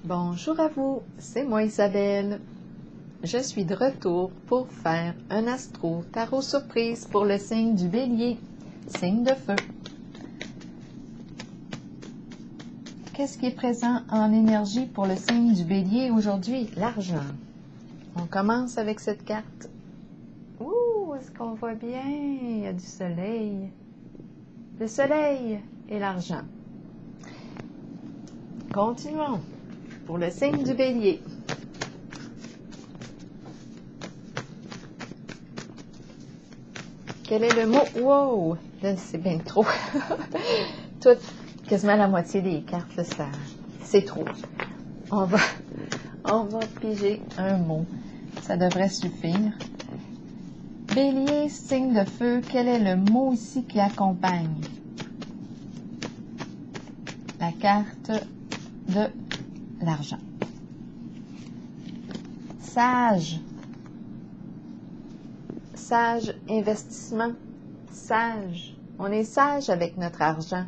Bonjour à vous, c'est moi Isabelle. Je suis de retour pour faire un astro tarot surprise pour le signe du Bélier, signe de feu. Qu'est-ce qui est présent en énergie pour le signe du Bélier aujourd'hui? L'argent. On commence avec cette carte. Ouh, est-ce qu'on voit bien? Il y a du soleil. Le soleil et l'argent. Continuons. Pour le signe du Bélier. Quel est le mot? Wow! Là, c'est bien trop. Quasiment la moitié des cartes, là, c'est trop. On va piger un mot. Ça devrait suffire. Bélier, signe de feu, quel est le mot ici qui accompagne? La carte de l'argent. Sage. Sage, investissement. Sage. On est sage avec notre argent.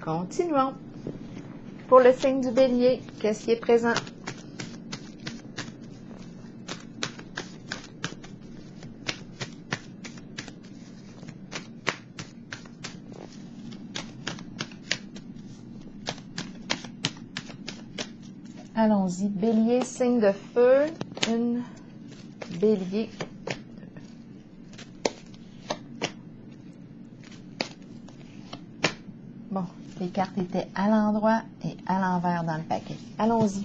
Continuons. Pour le signe du Bélier, qu'est-ce qui est présent? Allons-y. Bélier, signe de feu. Une bélier. Bon, les cartes étaient à l'endroit et à l'envers dans le paquet. Allons-y.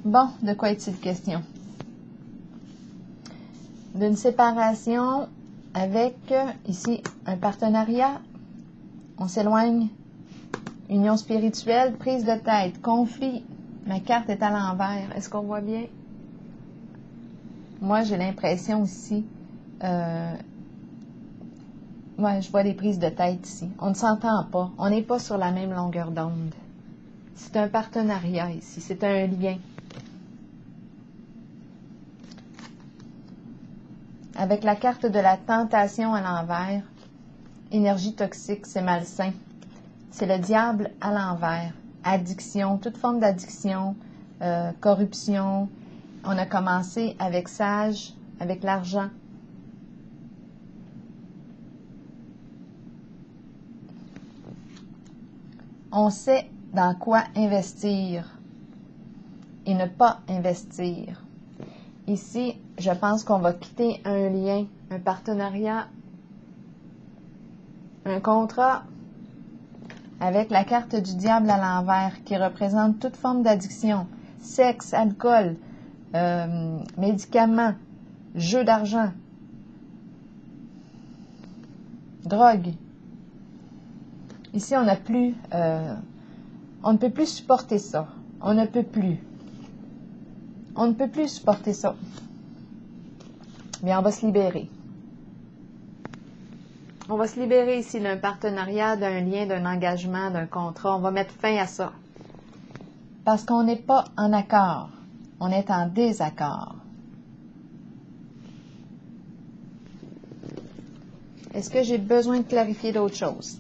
Bon, de quoi est-il question? D'une séparation avec, ici, un partenariat. On s'éloigne. Union spirituelle, prise de tête, conflit. Ma carte est à l'envers. Est-ce qu'on voit bien? Moi, j'ai l'impression ici, moi, je vois des prises de tête ici. On ne s'entend pas. On n'est pas sur la même longueur d'onde. C'est un partenariat ici. C'est un lien. Avec la carte de la tentation à l'envers, énergie toxique, c'est malsain. C'est le diable à l'envers. Addiction, toute forme d'addiction, corruption. On a commencé avec sage, avec l'argent. On sait dans quoi investir et ne pas investir. Ici, je pense qu'on va quitter un lien, un partenariat, un contrat avec la carte du diable à l'envers qui représente toute forme d'addiction, sexe, alcool, médicaments, jeux d'argent, drogue. Ici, on ne peut plus supporter ça. On ne peut plus. On ne peut plus supporter ça. Mais on va se libérer. On va se libérer ici d'un partenariat, d'un lien, d'un engagement, d'un contrat. On va mettre fin à ça. Parce qu'on n'est pas en accord. On est en désaccord. Est-ce que j'ai besoin de clarifier d'autres choses?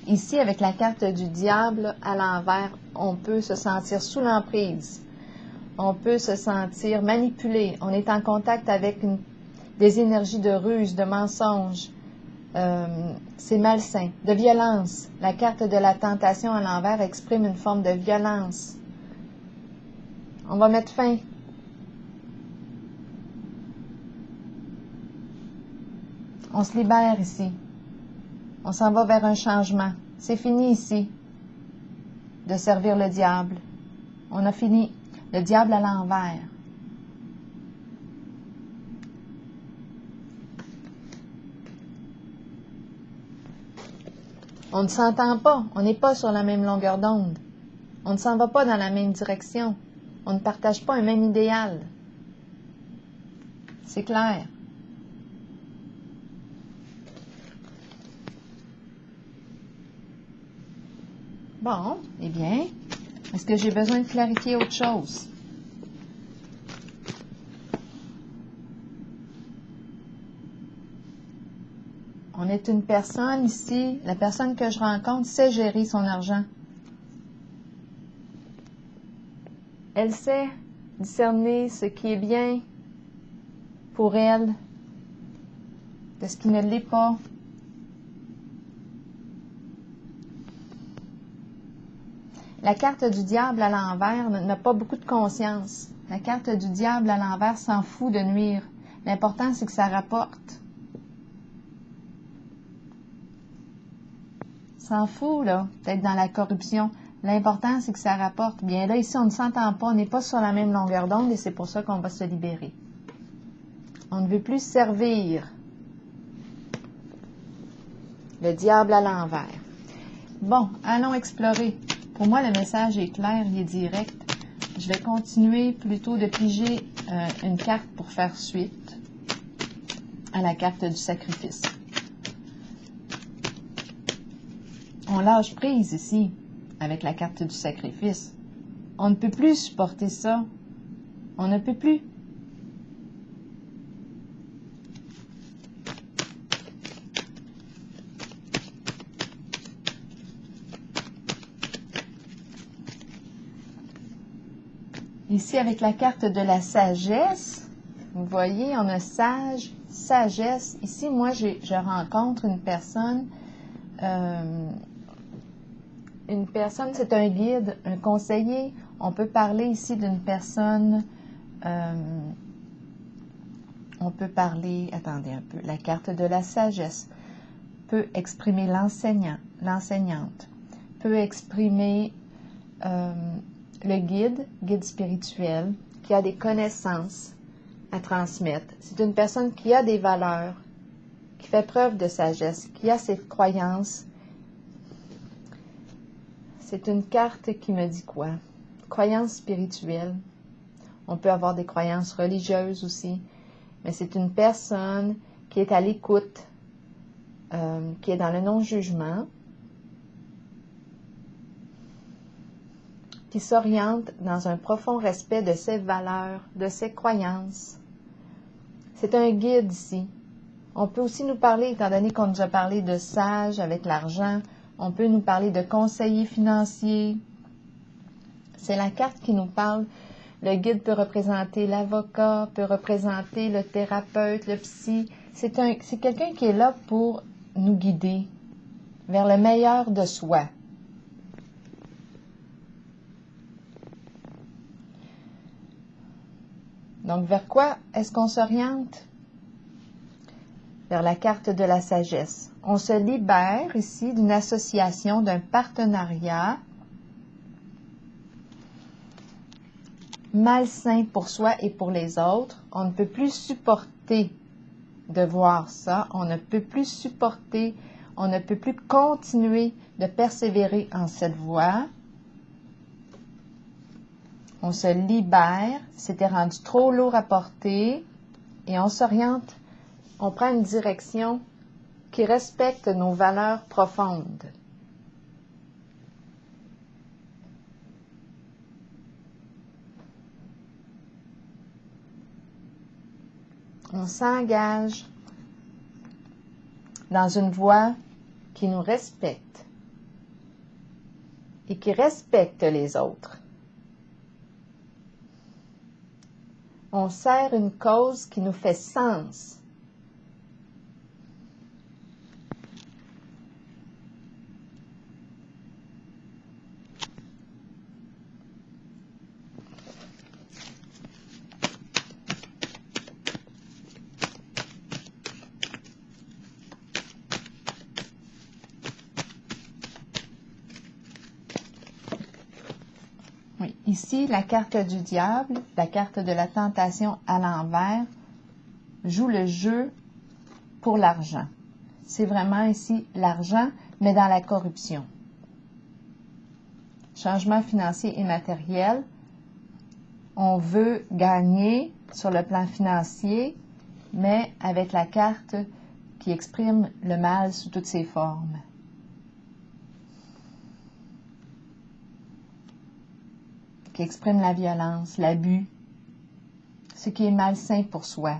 Ici, avec la carte du diable à l'envers, on peut se sentir sous l'emprise. On peut se sentir manipulé. On est en contact avec des énergies de ruse, de mensonge. C'est malsain. De violence. La carte de la tentation à l'envers exprime une forme de violence. On va mettre fin. On se libère ici. On s'en va vers un changement. C'est fini ici de servir le diable. On a fini. Le diable à l'envers. On ne s'entend pas. On n'est pas sur la même longueur d'onde. On ne s'en va pas dans la même direction. On ne partage pas un même idéal. C'est clair. Bon, eh bien, est-ce que j'ai besoin de clarifier autre chose? On est une personne ici, la personne que je rencontre sait gérer son argent. Elle sait discerner ce qui est bien pour elle, de ce qui ne l'est pas. La carte du diable à l'envers n'a pas beaucoup de conscience. La carte du diable à l'envers s'en fout de nuire. L'important, c'est que ça rapporte. S'en fout, là, d'être dans la corruption. L'important, c'est que ça rapporte. Bien là, ici, on ne s'entend pas. On n'est pas sur la même longueur d'onde et c'est pour ça qu'on va se libérer. On ne veut plus servir le diable à l'envers. Bon, allons explorer. Pour moi, le message est clair, il est direct. Je vais continuer plutôt de piger une carte pour faire suite à la carte du sacrifice. On lâche prise ici avec la carte du sacrifice. On ne peut plus supporter ça. On ne peut plus. Ici, avec la carte de la sagesse, vous voyez, on a sage, sagesse. Ici, moi, je rencontre une personne, c'est un guide, un conseiller. On peut parler ici d'une personne, on peut parler, attendez un peu, la carte de la sagesse peut exprimer l'enseignant, l'enseignante, peut exprimer le guide spirituel, qui a des connaissances à transmettre. C'est une personne qui a des valeurs, qui fait preuve de sagesse, qui a ses croyances. C'est une carte qui me dit quoi? Croyance spirituelle. On peut avoir des croyances religieuses aussi, mais c'est une personne qui est à l'écoute, qui est dans le non-jugement, qui s'oriente dans un profond respect de ses valeurs, de ses croyances. C'est un guide ici. On peut aussi nous parler, étant donné qu'on nous a parlé de sage avec l'argent, on peut nous parler de conseiller financier. C'est la carte qui nous parle. Le guide peut représenter l'avocat, peut représenter le thérapeute, le psy. C'est quelqu'un qui est là pour nous guider vers le meilleur de soi. Donc, vers quoi est-ce qu'on s'oriente? Vers la carte de la sagesse. On se libère ici d'une association, d'un partenariat malsain pour soi et pour les autres. On ne peut plus supporter de voir ça. On ne peut plus supporter, on ne peut plus continuer de persévérer en cette voie. On se libère, c'était rendu trop lourd à porter et on s'oriente, on prend une direction qui respecte nos valeurs profondes. On s'engage dans une voie qui nous respecte et qui respecte les autres. On sert une cause qui nous fait sens. Oui, ici, la carte du diable, la carte de la tentation à l'envers, joue le jeu pour l'argent. C'est vraiment ici l'argent, mais dans la corruption. Changement financier et matériel. On veut gagner sur le plan financier, mais avec la carte qui exprime le mal sous toutes ses formes. Qui exprime la violence, l'abus, ce qui est malsain pour soi.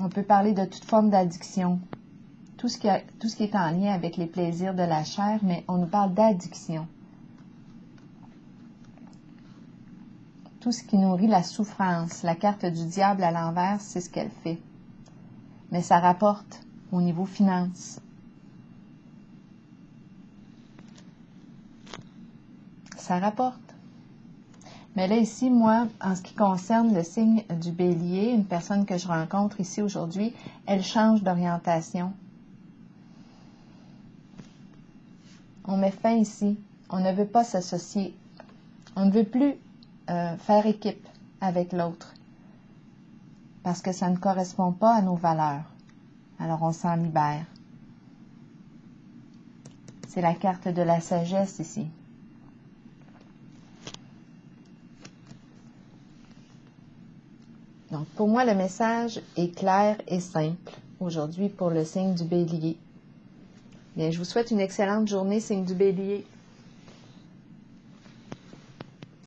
On peut parler de toute forme d'addiction. Tout ce qui est en lien avec les plaisirs de la chair, mais on nous parle d'addiction. Tout ce qui nourrit la souffrance. La carte du diable à l'envers, c'est ce qu'elle fait. Mais ça rapporte au niveau finance. Ça rapporte. Mais là, ici, moi, en ce qui concerne le signe du bélier, une personne que je rencontre ici aujourd'hui, elle change d'orientation. On met fin ici. On ne veut pas s'associer. On ne veut plus faire équipe avec l'autre. Parce que ça ne correspond pas à nos valeurs. Alors, on s'en libère. C'est la carte de la sagesse ici. Donc, pour moi, le message est clair et simple aujourd'hui pour le signe du bélier. Bien, je vous souhaite une excellente journée, signe du bélier.